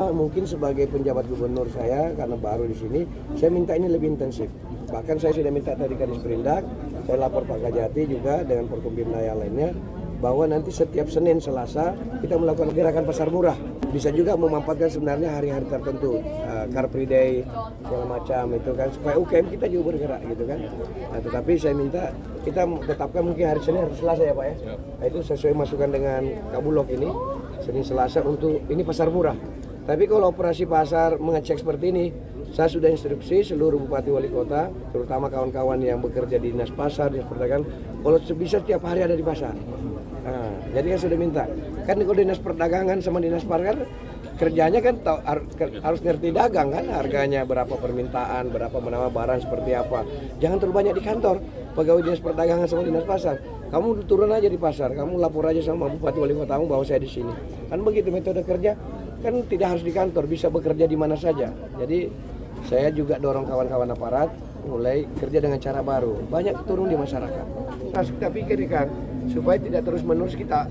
pertama mungkin sebagai penjabat gubernur saya karena baru di sini, saya minta ini lebih intensif. Bahkan saya sudah minta tadi Kadis Perindak, saya lapor Pak Kajati juga dengan Forkompimda yang lainnya bahwa nanti setiap Senin Selasa kita melakukan gerakan pasar murah. Bisa juga memanfaatkan sebenarnya hari-hari tertentu, Car Free Day segala macam itu kan supaya UKM kita juga bergerak gitu kan. Nah, tetapi saya minta kita tetapkan mungkin hari Senin, hari Selasa ya Pak ya. Nah, itu sesuai masukan dengan Kabulok ini Senin Selasa untuk ini pasar murah. Tapi kalau operasi pasar mengecek seperti ini, saya sudah instruksi seluruh bupati wali kota, terutama kawan-kawan yang bekerja di dinas pasar, dinas perdagangan, kalau bisa setiap hari ada di pasar. Nah, jadi kan sudah minta. Kan kalau dinas perdagangan sama dinas pasar kerjanya kan harus ngerti dagang kan, harganya berapa permintaan, berapa menambah barang seperti apa. Jangan terlalu banyak di kantor, pegawai dinas perdagangan sama dinas pasar. Kamu turun aja di pasar, kamu lapor aja sama bupati wali kotamu bahwa saya di sini. Kan begitu metode kerja, kan tidak harus di kantor, bisa bekerja di mana saja. Jadi saya juga dorong kawan-kawan aparat mulai kerja dengan cara baru, banyak turun di masyarakat. Harus kita pikirkan supaya tidak terus-menerus kita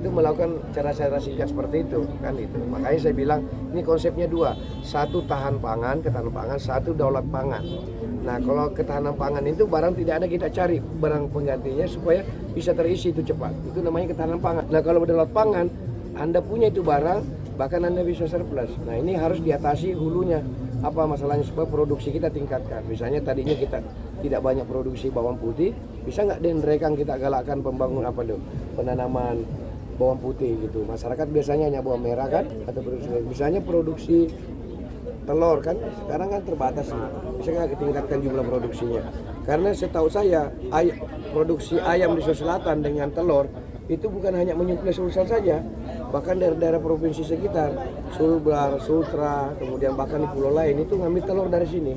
melakukan cara-cara singkat seperti itu kan itu. Makanya saya bilang ini konsepnya dua, satu tahan pangan, ketahanan pangan, satu daulat pangan. Nah kalau ketahanan pangan itu barang tidak ada kita cari barang penggantinya supaya bisa terisi itu cepat, itu namanya ketahanan pangan. Nah kalau daulat pangan Anda punya itu barang bahkan Anda bisa surplus. Nah ini harus diatasi hulunya. Apa masalahnya supaya produksi kita tingkatkan. Misalnya tadinya kita tidak banyak produksi bawang putih, bisa nggak denrekang kita galakkan pembangunan penanaman bawang putih gitu. Masyarakat biasanya hanya bawang merah kan, atau misalnya produksi telur kan, sekarang kan terbatas nih. Bisa nggak ditingkatkan jumlah produksinya? Karena setahu saya produksi ayam di Sulawesi Selatan dengan telur itu bukan hanya menyuplai Sulsel saja, bahkan daerah-daerah provinsi sekitar, Sulbar, Sultra, kemudian bahkan di pulau lain itu ngambil telur dari sini.